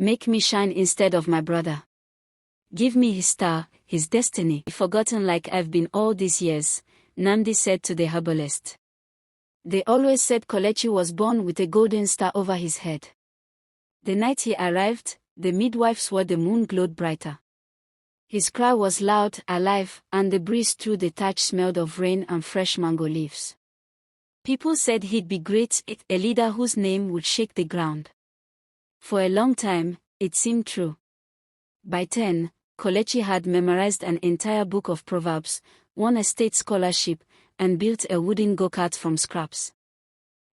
Make me shine instead of my brother. Give me his star, his destiny. Forgotten like I've been all these years, Nnamdi said to the herbalist. They always said Kelechi was born with a golden star over his head. The night he arrived, the midwife swore the moon glowed brighter. His cry was loud, alive, and the breeze through the thatch smelled of rain and fresh mango leaves. People said he'd be great, a leader whose name would shake the ground. For a long time, it seemed true. By 10, Kelechi had memorized an entire book of Proverbs, won a state scholarship, and built a wooden go-kart from scraps.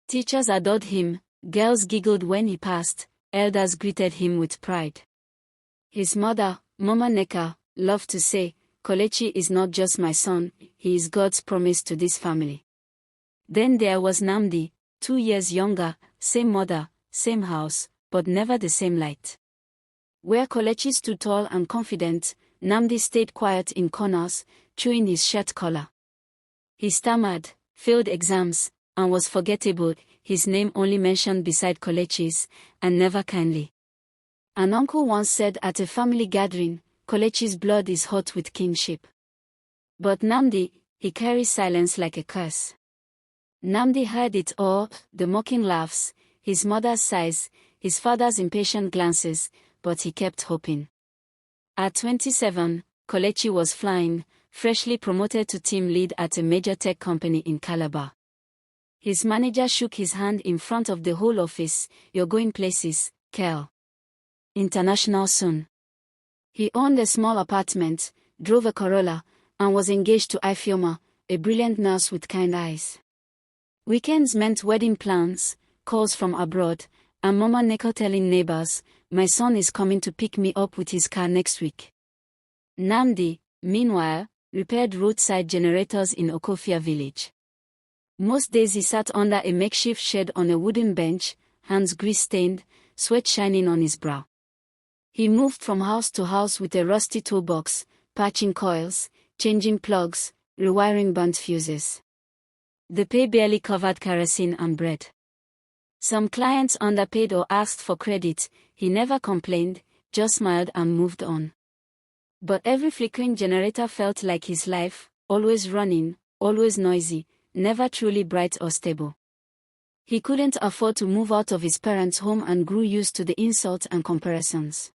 Teachers adored him, girls giggled when he passed, elders greeted him with pride. His mother, Mama Nneka, loved to say, Kelechi is not just my son, he is God's promise to this family. Then there was Nnamdi, 2 years younger, same mother, same house, but never the same light. Where Kelechi stood tall and confident, Nnamdi stayed quiet in corners, chewing his shirt collar. He stammered, failed exams, and was forgettable, his name only mentioned beside Kelechi's, and never kindly. An uncle once said at a family gathering, Kelechi's blood is hot with kinship. But Nnamdi, he carries silence like a curse. Nnamdi heard it all, the mocking laughs, his mother's sighs, his father's impatient glances, but he kept hoping. At 27, Kelechi was flying, freshly promoted to team lead at a major tech company in Calabar. His manager shook his hand in front of the whole office. You're going places, Kel. International soon. He owned a small apartment, drove a Corolla, and was engaged to Ifeoma, a brilliant nurse with kind eyes. Weekends meant wedding plans, calls from abroad, and Mama Nneka telling neighbors, my son is coming to pick me up with his car next week. Nnamdi, meanwhile, repaired roadside generators in Okofia village. Most days he sat under a makeshift shed on a wooden bench, hands grease-stained, sweat shining on his brow. He moved from house to house with a rusty toolbox, patching coils, changing plugs, rewiring burnt fuses. The pay barely covered kerosene and bread. Some clients underpaid or asked for credit, he never complained, just smiled and moved on. But every flickering generator felt like his life, always running, always noisy, never truly bright or stable. He couldn't afford to move out of his parents' home and grew used to the insults and comparisons.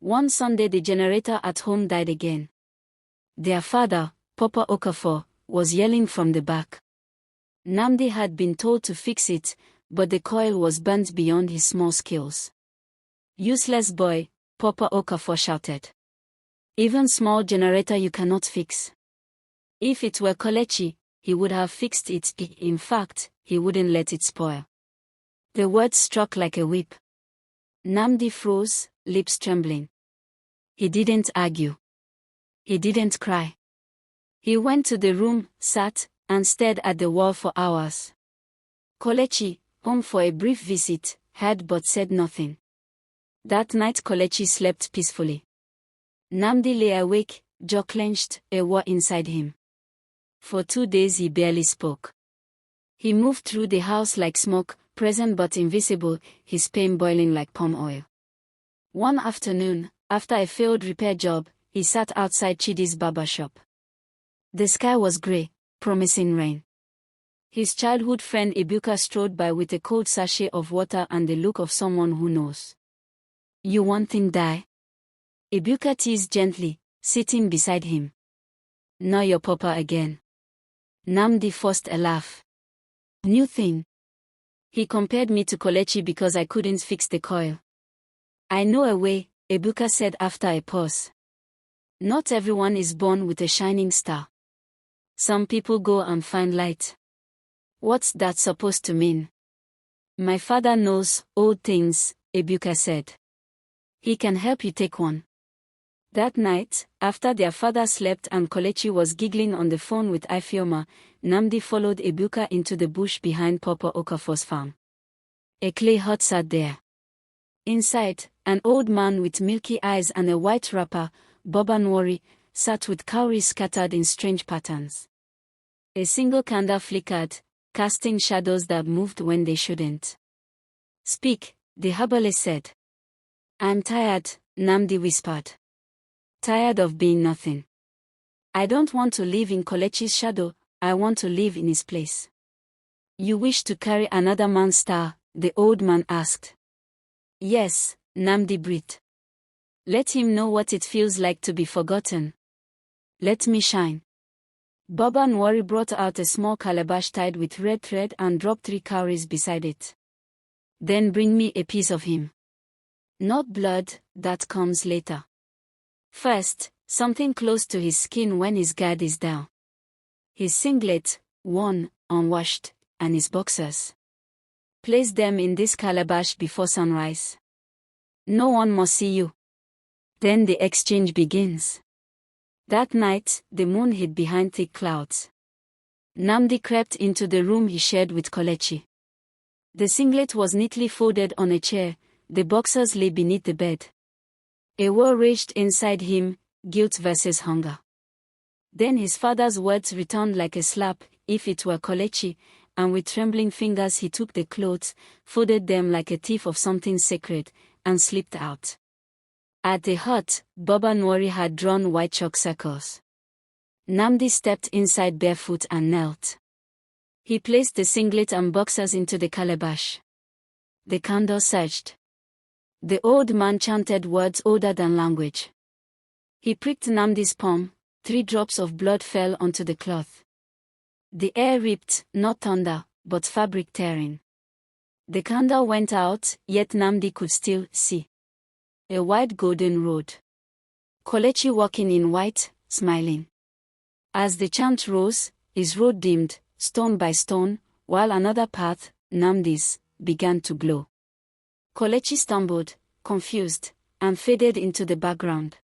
One Sunday the generator at home died again. Their father, Papa Okafor, was yelling from the back. Nnamdi had been told to fix it, but the coil was burnt beyond his small skills. Useless boy, Papa Okafor shouted. Even small generator you cannot fix. If it were Kelechi, he would have fixed it, in fact, he wouldn't let it spoil. The words struck like a whip. Nnamdi froze, lips trembling. He didn't argue. He didn't cry. He went to the room, sat, and stared at the wall for hours. Kelechi, home for a brief visit, heard but said nothing. That night Kelechi slept peacefully. Nnamdi lay awake, jaw clenched, a war inside him. For 2 days he barely spoke. He moved through the house like smoke, present but invisible, his pain boiling like palm oil. One afternoon, after a failed repair job, he sat outside Chidi's barber shop. The sky was grey, promising rain. His childhood friend Ebuka strode by with a cold sachet of water and the look of someone who knows. You want thing die? Ebuka teased gently, sitting beside him. Now your papa again. Nnamdi forced a laugh. New thing. He compared me to Kelechi because I couldn't fix the coil. I know a way, Ebuka said after a pause. Not everyone is born with a shining star. Some people go and find light. What's that supposed to mean? My father knows old things, Ebuka said. He can help you take one. That night, after their father slept and Kelechi was giggling on the phone with Ifeoma, Nnamdi followed Ebuka into the bush behind Papa Okafor's farm. A clay hut sat there. Inside, an old man with milky eyes and a white wrapper, Boba Nwori, sat with cowries scattered in strange patterns. A single candle flickered, casting shadows that moved when they shouldn't. Speak, the herbalist said. I'm tired, Namdi whispered. Tired of being nothing. I don't want to live in Kolechi's shadow, I want to live in his place. You wish to carry another man's star? The old man asked. Yes, Namdi breathed. Let him know what it feels like to be forgotten. Let me shine. Baba Nwari brought out a small calabash tied with red thread and dropped 3 cowries beside it. Then bring me a piece of him. Not blood, that comes later. First, something close to his skin when his guard is down. His singlet, worn, unwashed, and his boxers. Place them in this calabash before sunrise. No one must see you. Then the exchange begins. That night, the moon hid behind thick clouds. Namdi crept into the room he shared with Kolechi. The singlet was neatly folded on a chair, the boxers lay beneath the bed. A war raged inside him, guilt versus hunger. Then his father's words returned like a slap, if it were Kolechi, and with trembling fingers he took the clothes, folded them like a thief of something sacred, and slipped out. At the hut, Baba Nwari had drawn white chalk circles. Namdi stepped inside barefoot and knelt. He placed the singlet and boxers into the calabash. The candle surged. The old man chanted words older than language. He pricked Namdi's palm, 3 drops of blood fell onto the cloth. The air ripped, not thunder, but fabric tearing. The candle went out, yet Namdi could still see. A wide golden road. Kolechi walking in white, smiling. As the chant rose, his road dimmed, stone by stone, while another path, Namdi's, began to glow. Kolechi stumbled, confused, and faded into the background.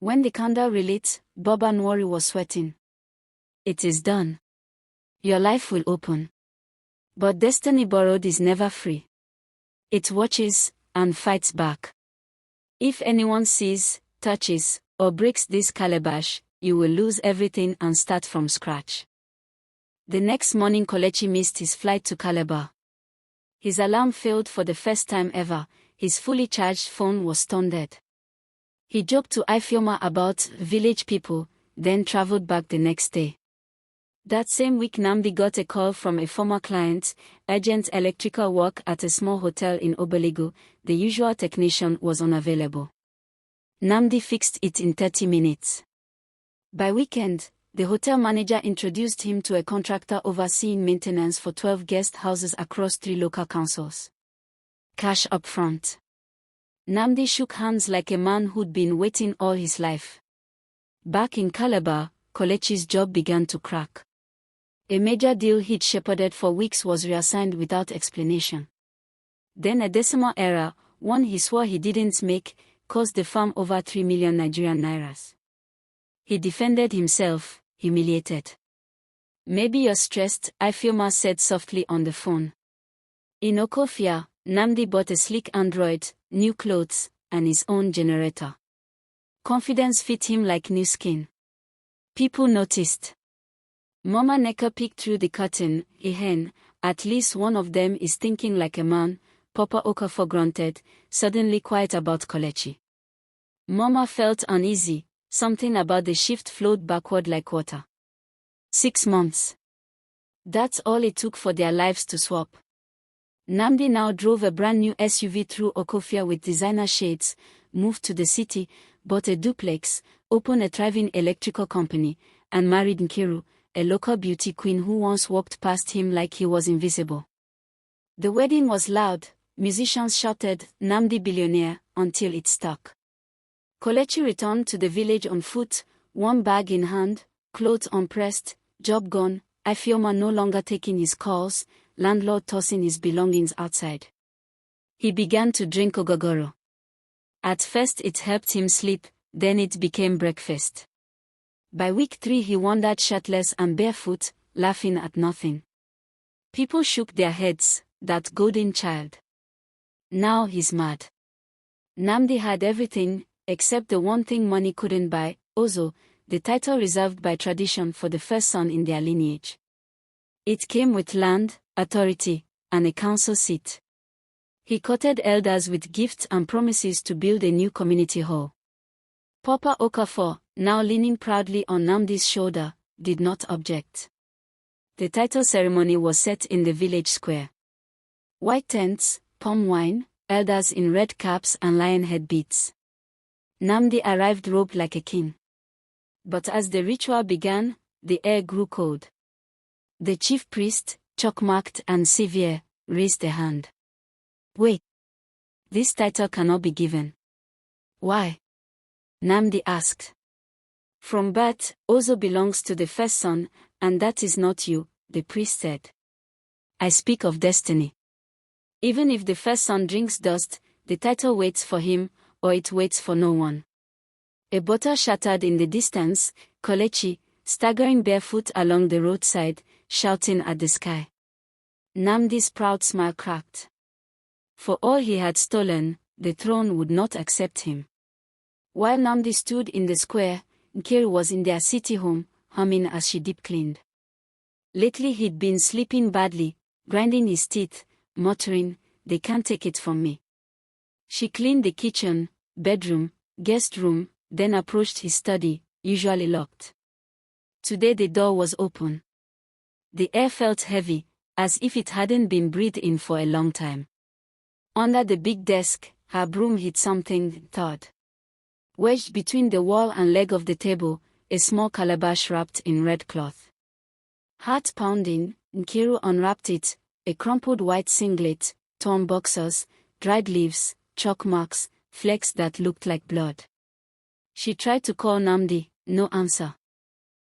When the candle relit, Baba Nwari was sweating. It is done. Your life will open. But destiny borrowed is never free. It watches, and fights back. If anyone sees, touches, or breaks this calabash, you will lose everything and start from scratch. The next morning Kolechi missed his flight to Calabar. His alarm failed for the first time ever, his fully charged phone was stone dead. He joked to Ifeoma about village people, then traveled back the next day. That same week Namdi got a call from a former client, urgent electrical work at a small hotel in Obeligo. The usual technician was unavailable. Namdi fixed it in 30 minutes. By weekend, the hotel manager introduced him to a contractor overseeing maintenance for 12 guest houses across 3 local councils. Cash up front. Namdi shook hands like a man who'd been waiting all his life. Back in Calabar, Kolechi's job began to crack. A major deal he'd shepherded for weeks was reassigned without explanation. Then a decimal error, one he swore he didn't make, cost the firm over 3 million Nigerian nairas. He defended himself, humiliated. Maybe you're stressed, Ifeoma said softly on the phone. In Okofia, Namdi bought a sleek Android, new clothes, and his own generator. Confidence fit him like new skin. People noticed. Mama Neka peeked through the curtain. A hen, at least one of them is thinking like a man, Papa Okafor grunted, suddenly quiet about Kolechi. Mama felt uneasy, something about the shift flowed backward like water. 6 months. That's all it took for their lives to swap. Namdi now drove a brand new SUV through Okofia with designer shades, moved to the city, bought a duplex, opened a thriving electrical company, and married Nkiru, a local beauty queen who once walked past him like he was invisible. The wedding was loud, musicians shouted, "Namdi billionaire," until it stuck. Kolechi returned to the village on foot, one bag in hand, clothes unpressed, job gone, Ifeoma no longer taking his calls, landlord tossing his belongings outside. He began to drink ogogoro. At first it helped him sleep, then it became breakfast. By week 3 he wandered shirtless and barefoot, laughing at nothing. People shook their heads, that golden child. Now he's mad. Namdi had everything, except the one thing money couldn't buy, Ozo, the title reserved by tradition for the first son in their lineage. It came with land, authority, and a council seat. He courted elders with gifts and promises to build a new community hall. Papa Okafor, now leaning proudly on Nnamdi's shoulder, did not object. The title ceremony was set in the village square. White tents, palm wine, elders in red caps and lion head beads. Nnamdi arrived robed like a king. But as the ritual began, the air grew cold. The chief priest, chalk-marked and severe, raised a hand. Wait. This title cannot be given. Why? Nnamdi asked. From birth, Ozo belongs to the first son, and that is not you, the priest said. I speak of destiny. Even if the first son drinks dust, the title waits for him, or it waits for no one. A bottle shattered in the distance, Kelechi, staggering barefoot along the roadside, shouting at the sky. Nnamdi's proud smile cracked. For all he had stolen, the throne would not accept him. While Nnamdi stood in the square, Nkiru was in their city home, humming as she deep cleaned. Lately he'd been sleeping badly, grinding his teeth, muttering, "They can't take it from me." She cleaned the kitchen, bedroom, guest room, then approached his study, usually locked. Today the door was open. The air felt heavy, as if it hadn't been breathed in for a long time. Under the big desk, her broom hit something thud. Wedged between the wall and leg of the table, a small calabash wrapped in red cloth. Heart pounding, Nkiru unwrapped it, a crumpled white singlet, torn boxers, dried leaves, chalk marks, flecks that looked like blood. She tried to call Nnamdi, no answer.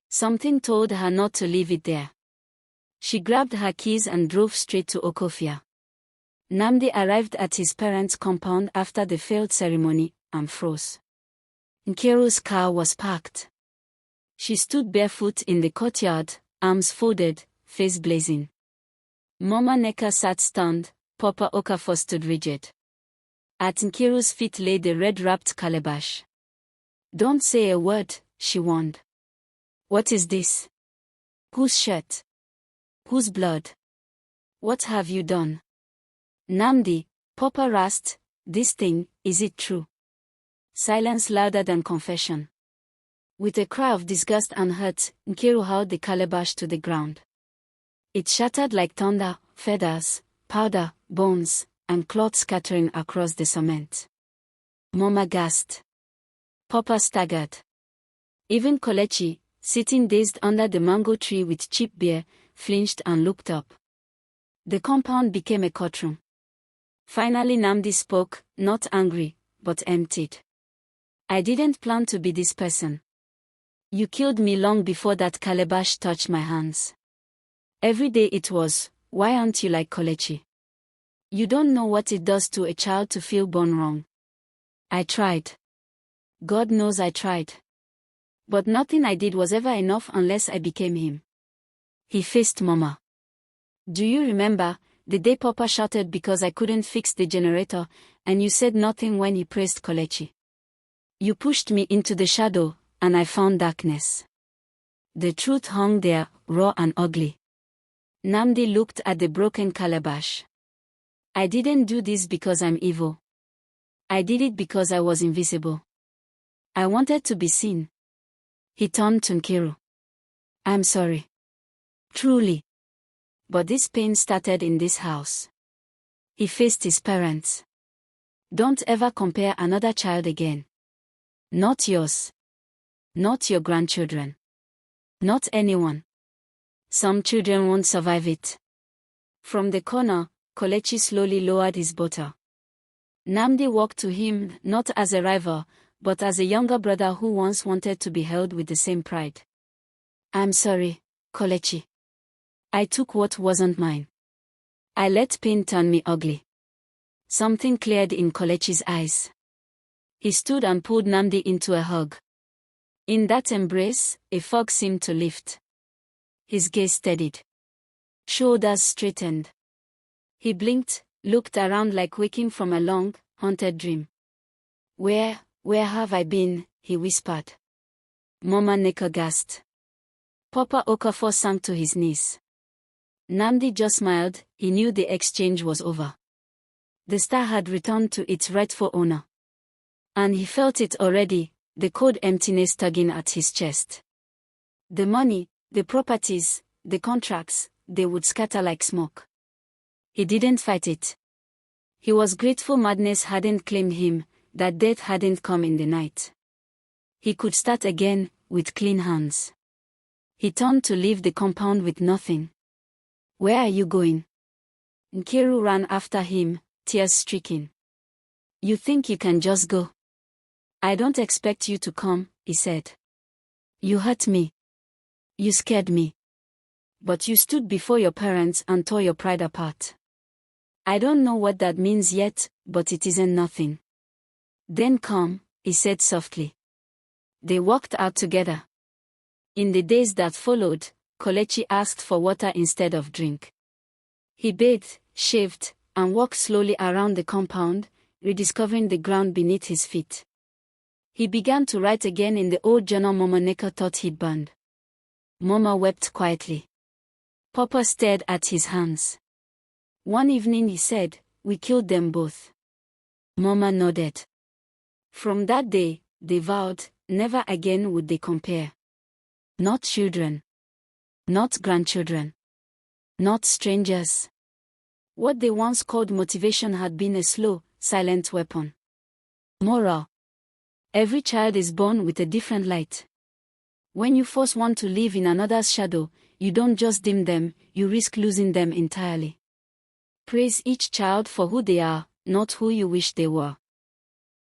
Something told her not to leave it there. She grabbed her keys and drove straight to Okofia. Nnamdi arrived at his parents' compound after the failed ceremony, and froze. Nkiru's car was parked. She stood barefoot in the courtyard, arms folded, face blazing. Mama Nneka sat stunned, Papa Okafor stood rigid. At Nkiru's feet lay the red-wrapped calabash. Don't say a word, she warned. What is this? Whose shirt? Whose blood? What have you done? Nnamdi, Papa rasped, this thing, is it true? Silence louder than confession. With a cry of disgust and hurt, Nkiru hurled the calabash to the ground. It shattered like thunder, feathers, powder, bones, and cloth scattering across the cement. Mama gasped. Papa staggered. Even Kelechi, sitting dazed under the mango tree with cheap beer, flinched and looked up. The compound became a courtroom. Finally Nnamdi spoke, not angry, but emptied. I didn't plan to be this person. You killed me long before that calabash touched my hands. Every day it was, why aren't you like Kelechi? You don't know what it does to a child to feel born wrong. I tried. God knows I tried. But nothing I did was ever enough unless I became him. He faced Mama. Do you remember, the day Papa shouted because I couldn't fix the generator, and you said nothing when he praised Kelechi? You pushed me into the shadow, and I found darkness. The truth hung there, raw and ugly. Nnamdi looked at the broken calabash. I didn't do this because I'm evil. I did it because I was invisible. I wanted to be seen. He turned to Nkiru. I'm sorry. Truly. But this pain started in this house. He faced his parents. Don't ever compare another child again. Not yours. Not your grandchildren. Not anyone. Some children won't survive it. From the corner, Kelechi slowly lowered his bottle. Nnamdi walked to him, not as a rival, but as a younger brother who once wanted to be held with the same pride. I'm sorry, Kelechi. I took what wasn't mine. I let pain turn me ugly. Something cleared in Kelechi's eyes. He stood and pulled Nnamdi into a hug. In that embrace, a fog seemed to lift. His gaze steadied. Shoulders straightened. He blinked, looked around like waking from a long, haunted dream. Where have I been? He whispered. Mama Nneka gasped. Papa Okafor sank to his knees. Nnamdi just smiled, he knew the exchange was over. The star had returned to its rightful owner. And he felt it already, the cold emptiness tugging at his chest. The money, the properties, the contracts, they would scatter like smoke. He didn't fight it. He was grateful madness hadn't claimed him, that death hadn't come in the night. He could start again, with clean hands. He turned to leave the compound with nothing. Where are you going? Nkiru ran after him, tears-stricken. You think you can just go? I don't expect you to come, he said. You hurt me. You scared me. But you stood before your parents and tore your pride apart. I don't know what that means yet, but it isn't nothing. Then come, he said softly. They walked out together. In the days that followed, Kelechi asked for water instead of drink. He bathed, shaved, and walked slowly around the compound, rediscovering the ground beneath his feet. He began to write again in the old journal Mama Neka thought he'd burned. Mama wept quietly. Papa stared at his hands. One evening he said, "We killed them both." Mama nodded. From that day, they vowed, never again would they compare. Not children. Not grandchildren. Not strangers. What they once called motivation had been a slow, silent weapon. Moral. Every child is born with a different light. When you force one to live in another's shadow, you don't just dim them, you risk losing them entirely. Praise each child for who they are, not who you wish they were.